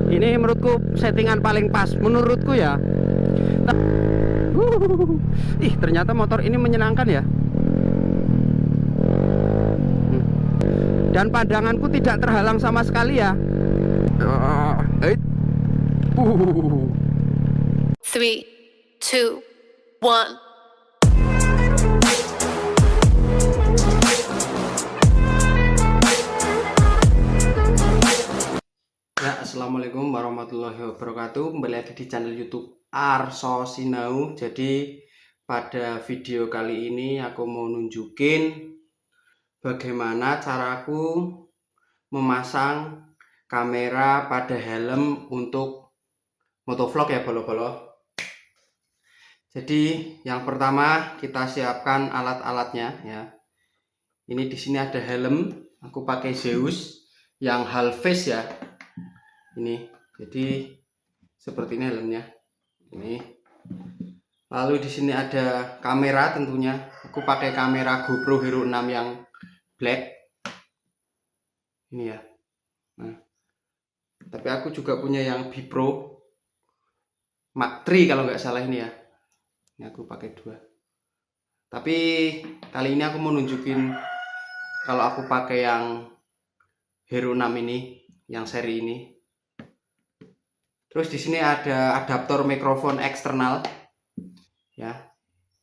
Ini menurutku settingan paling pas menurutku ya. Ih, ternyata motor ini menyenangkan ya. Dan pandanganku tidak terhalang sama sekali ya. Eh. 3, 2, 1. Ya, assalamualaikum warahmatullahi wabarakatuh. Kembali lagi di channel YouTube Arso Sinau. Jadi pada video kali ini aku mau nunjukin bagaimana caraku memasang kamera pada helm untuk motovlog ya, bolo-bolo. Jadi yang pertama kita siapkan alat-alatnya ya. Ini di sini ada helm. Aku pakai Zeus yang half face ya. Ini, jadi seperti ini helmnya. Ini. Lalu di sini ada kamera tentunya. Aku pakai kamera GoPro Hero 6 yang black. Ini ya. Nah. Tapi aku juga punya yang Bipro Mark III kalau nggak salah ini ya. Ini aku pakai dua. Tapi kali ini aku mau nunjukin kalau aku pakai yang Hero 6 ini, yang seri ini. Terus di sini ada adaptor mikrofon eksternal. Ya.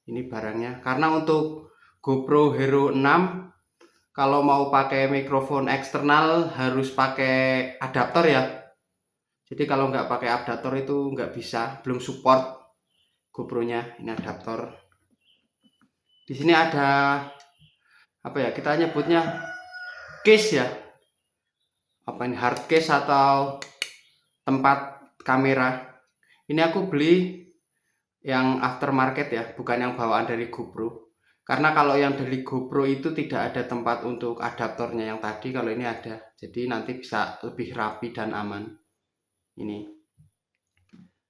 Ini barangnya. Karena untuk GoPro Hero 6 kalau mau pakai mikrofon eksternal harus pakai adaptor ya. Jadi kalau nggak pakai adaptor itu nggak bisa, belum support GoPro-nya. Ini adaptor. Di sini ada apa ya? Kita nyebutnya case ya. Apa ini, hard case atau tempat kamera. Ini aku beli yang aftermarket ya, bukan yang bawaan dari GoPro. Karena kalau yang dari GoPro itu tidak ada tempat untuk adaptornya yang tadi, kalau ini ada. Jadi nanti bisa lebih rapi dan aman. Ini.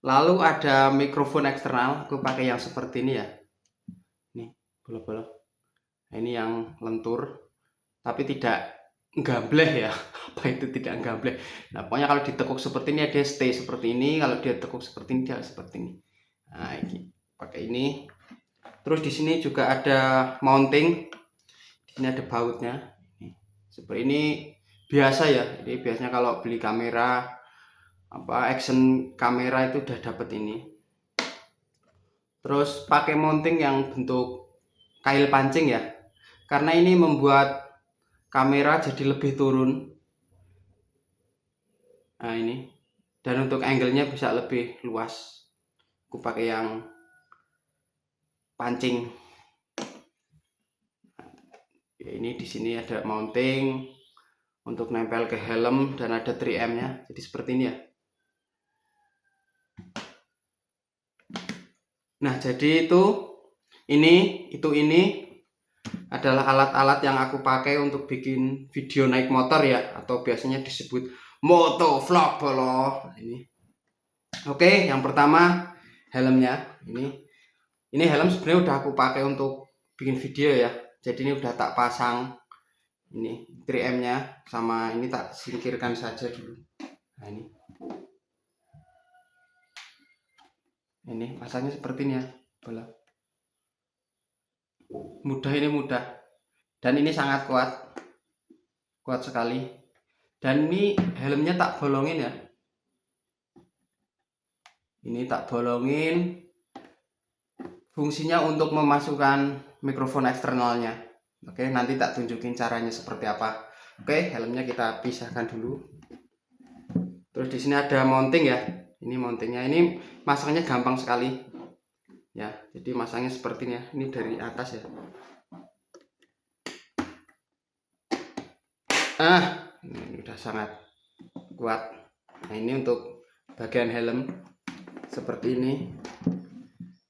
Lalu ada mikrofon eksternal, aku pakai yang seperti ini ya. Nih, bolo-bolo. Nah, ini yang lentur, tapi tidak gambleh ya. Apa itu tidak gambleh? Nah, pokoknya kalau ditekuk seperti ini dia stay seperti ini, kalau dia tekuk seperti ini dia seperti ini. Nah, ini pakai ini. Terus di sini juga ada mounting. Di sini ada bautnya. Seperti ini biasa ya. Ini biasanya kalau beli kamera action kamera itu udah dapet ini. Terus pakai mounting yang bentuk kail pancing ya. Karena ini membuat kamera jadi lebih turun. Nah, ini. Dan untuk angle-nya bisa lebih luas. Aku pakai yang pancing. Ya, ini di sini ada mounting untuk nempel ke helm dan ada 3M-nya. Jadi seperti ini ya. Nah, jadi ini adalah alat-alat yang aku pakai untuk bikin video naik motor ya, atau biasanya disebut motovlog bolo. Nah, ini. Oke, yang pertama helmnya. Ini helm sebenarnya udah aku pakai untuk bikin video ya. Jadi ini udah tak pasang ini 3M-nya, sama ini tak singkirkan saja dulu. Nah, ini pasangnya seperti ini ya, bola. Mudah, ini mudah. Dan ini sangat kuat sekali. Dan ini helmnya tak bolongin ya. Ini tak bolongin. Fungsinya untuk memasukkan mikrofon eksternalnya. Oke, nanti tak tunjukin caranya seperti apa. Oke, helmnya kita pisahkan dulu. Terus di sini ada mounting ya. Ini mountingnya. Ini masangnya gampang sekali. Ya, jadi masangnya seperti ini ya. Ini dari atas ya. Ini udah sangat kuat. Nah, ini untuk bagian helm seperti ini.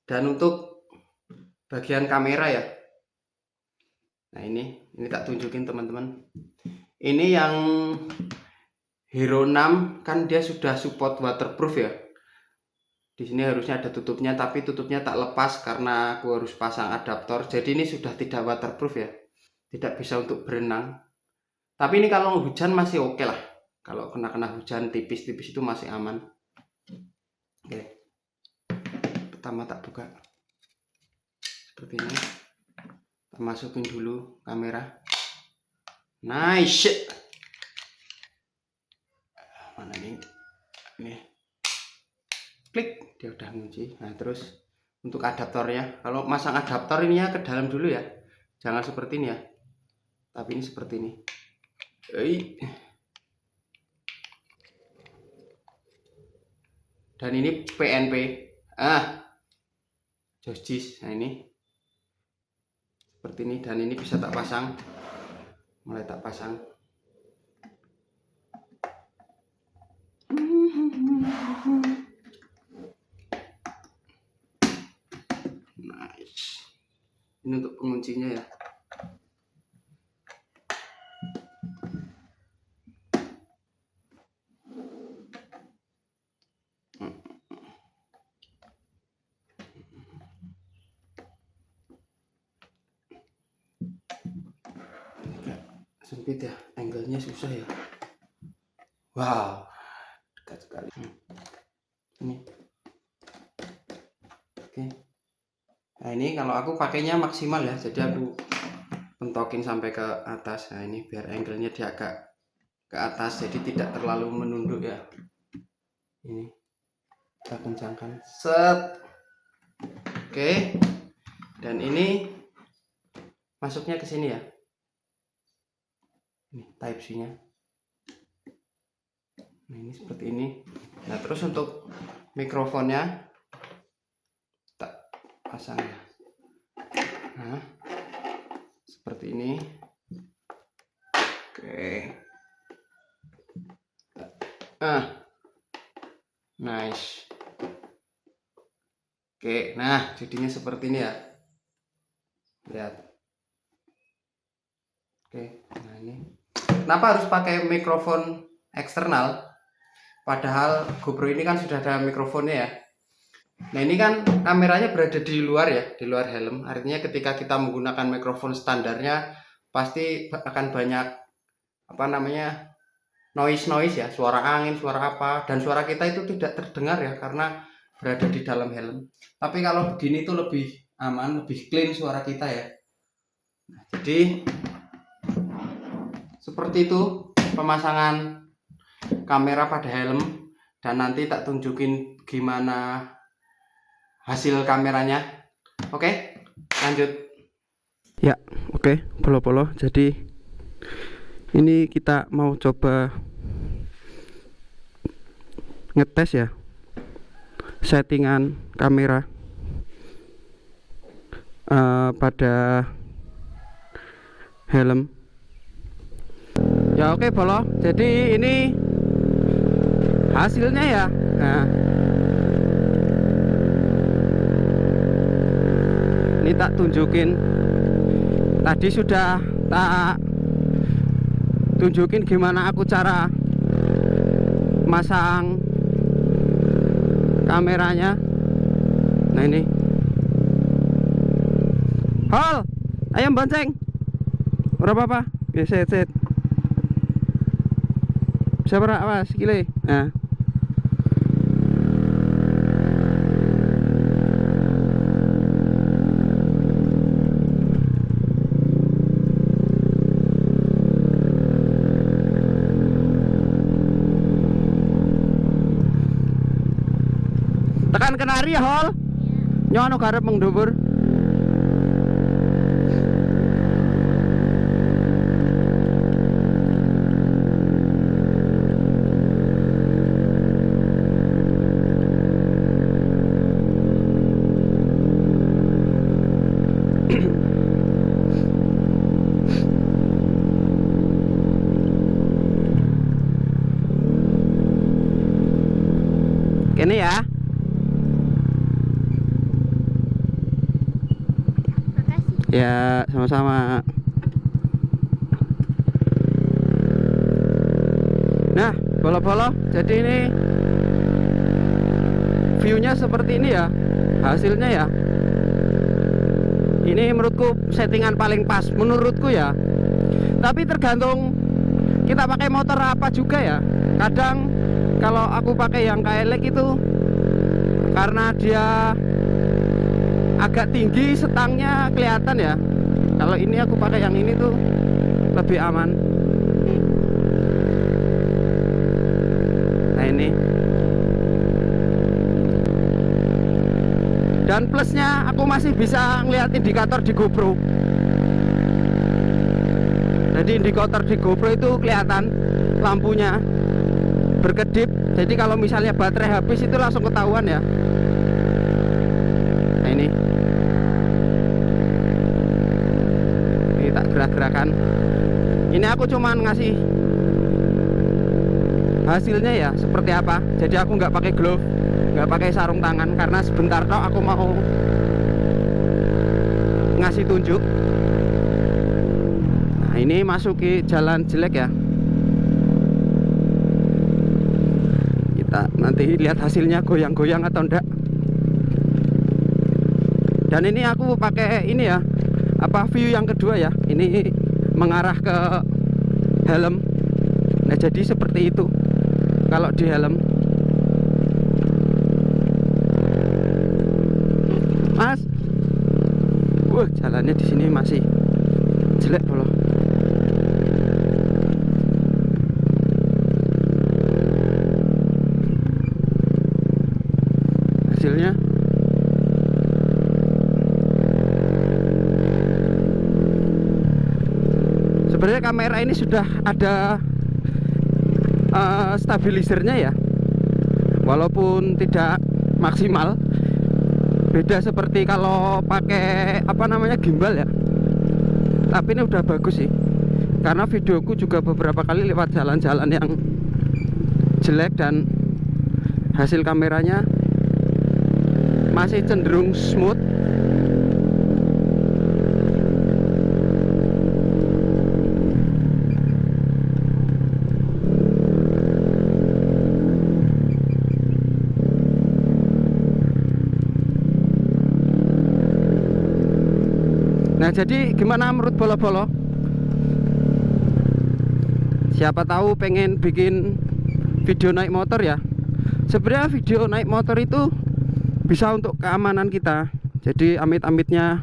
Dan untuk bagian kamera ya. Nah, ini tak tunjukin teman-teman. Ini yang Hero 6 kan dia sudah support waterproof ya. Di sini harusnya ada tutupnya, tapi tutupnya tak lepas karena aku harus pasang adaptor. Jadi ini sudah tidak waterproof ya. Tidak bisa untuk berenang. Tapi ini kalau hujan masih oke lah. Kalau kena hujan tipis-tipis itu masih aman. Oke, pertama tak buka seperti ini. Kita masukin dulu kamera. Nice. Mana nih? Ini klik, dia udah ngunci. Nah terus untuk adaptornya, kalau masang adaptor ininya ke dalam dulu ya, jangan seperti ini ya, tapi ini seperti ini. Dan ini PNP, Josjis. Nah ini seperti ini, dan ini bisa tak pasang, mulai tak pasang. Nice. Ini untuk penguncinya ya. Sempit ya, angle-nya susah ya. Wow, dekat sekali. Ini. Oke. Nah ini kalau aku pakainya maksimal ya, jadi aku pentokin sampai ke atas. Nah ini biar angle-nya dia agak ke atas, jadi tidak terlalu menunduk ya. Ini kita kencangkan. Set. Oke. Dan ini masuknya ke sini ya. Ini type C-nya. Nah ini seperti ini. Nah terus untuk mikrofonnya tak pasang ya. Nah seperti ini. Oke. Nice. Oke, nah jadinya seperti ini ya. Lihat. Oke, nah ini. Kenapa harus pakai mikrofon eksternal? Padahal GoPro ini kan sudah ada mikrofonnya ya. Nah ini kan kameranya berada di luar ya, di luar helm. Artinya ketika kita menggunakan mikrofon standarnya pasti akan banyak noise ya, suara angin, suara apa, dan suara kita itu tidak terdengar ya karena berada di dalam helm. Tapi kalau begini itu lebih aman, lebih clean suara kita ya. Nah, jadi seperti itu pemasangan kamera pada helm, dan nanti tak tunjukin gimana hasil kameranya. Oke, lanjut. Ya, oke, polo-polo. Jadi ini kita mau coba ngetes ya settingan kamera pada helm. Ya oke polo. Jadi ini hasilnya ya. Nah, ini tak tunjukin. Tadi sudah tak tunjukin gimana aku cara masang kameranya. Nah ini. Hal, ayam bonceng. Berapa apa? Ya set. Bisa berapa sekile? Nah. Tekan kenari ya hol. Nyono garep mengdubur. Ini ya. Makasih. Ya, sama-sama. Nah, bolo-bolo. Jadi ini view-nya seperti ini ya. Hasilnya ya. Ini menurutku settingan paling pas menurutku ya. Tapi tergantung kita pakai motor apa juga ya, kadang kalau aku pakai yang KLX itu karena dia agak tinggi, setangnya kelihatan ya. Kalau ini aku pakai yang ini tuh lebih aman. Nah ini. Dan plusnya aku masih bisa ngeliat indikator di GoPro. Jadi indikator di GoPro itu kelihatan lampunya berkedip. Jadi kalau misalnya baterai habis itu langsung ketahuan ya. Nah ini tak gerak-gerakan. Ini aku cuman ngasih hasilnya ya seperti apa. Jadi aku nggak pakai glove, nggak pakai sarung tangan, karena sebentar tok aku mau ngasih tunjuk. Nah ini masuki jalan jelek ya. Kita nanti lihat hasilnya goyang-goyang atau enggak. Dan ini aku pakai ini ya, apa, view yang kedua ya. Ini mengarah ke helm. Nah jadi seperti itu kalau di helm. Mas, jalannya di sini masih jelek loh. Hasilnya sebenarnya kamera ini sudah ada stabilizernya ya, walaupun tidak maksimal. Beda seperti kalau pakai apa namanya, gimbal ya. Tapi ini udah bagus sih, karena videoku juga beberapa kali lewat jalan-jalan yang jelek dan hasil kameranya masih cenderung smooth. Nah jadi gimana menurut bolo-bolo? Siapa tahu pengen bikin video naik motor ya. Sebenarnya video naik motor itu bisa untuk keamanan kita. Jadi amit-amitnya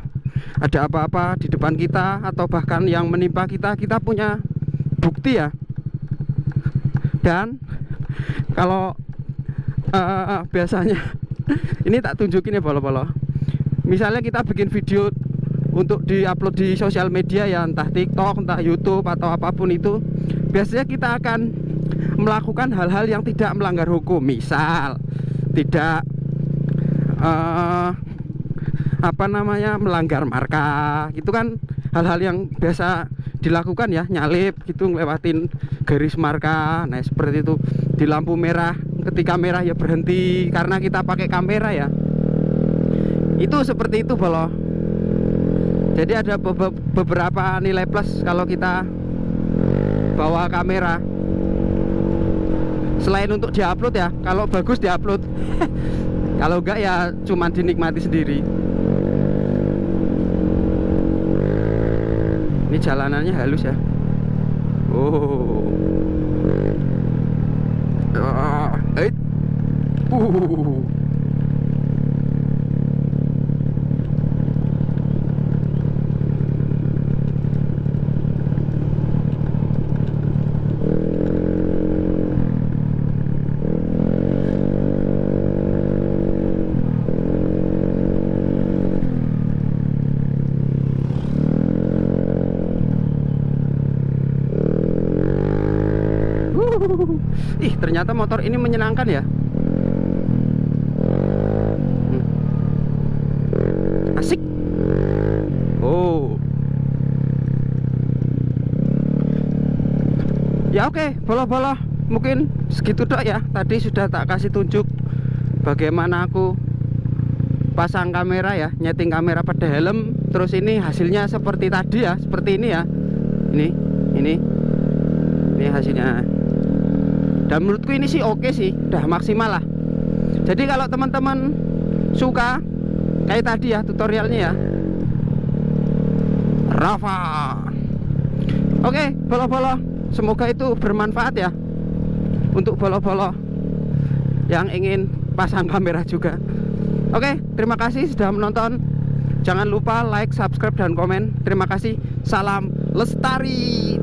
ada apa-apa di depan kita atau bahkan yang menimpa kita, kita punya bukti ya. Dan kalau biasanya ini tak tunjukin ya bolo-bolo. Misalnya kita bikin video untuk diupload di sosial media ya, entah TikTok, entah YouTube atau apapun itu, biasanya kita akan melakukan hal-hal yang tidak melanggar hukum. Misal tidak apa namanya, melanggar marka, gitu kan, hal-hal yang biasa dilakukan ya, nyalip gitu, ngelewatin garis marka. Nah seperti itu. Di lampu merah, ketika merah ya berhenti karena kita pakai kamera ya. Itu seperti itu bolo. Jadi ada beberapa nilai plus kalau kita bawa kamera. Selain untuk diupload ya, kalau bagus diupload. Kalau enggak ya cuman dinikmati sendiri. Ini jalanannya halus ya. Oh. Ih, ternyata motor ini menyenangkan ya. Asik. Oh. Ya oke, bolo-bolo, mungkin segitu dok ya. Tadi sudah tak kasih tunjuk bagaimana aku pasang kamera ya, nyeting kamera pada helm. Terus ini hasilnya seperti tadi ya, seperti ini ya. Ini hasilnya. Dan menurutku ini sih oke sih, udah maksimal lah. Jadi kalau teman-teman suka kayak tadi ya tutorialnya ya, Rafa. Oke, bolo-bolo, semoga itu bermanfaat ya untuk bolo-bolo yang ingin pasang kamera juga. Oke, terima kasih sudah menonton. Jangan lupa like, subscribe, dan komen. Terima kasih. Salam lestari.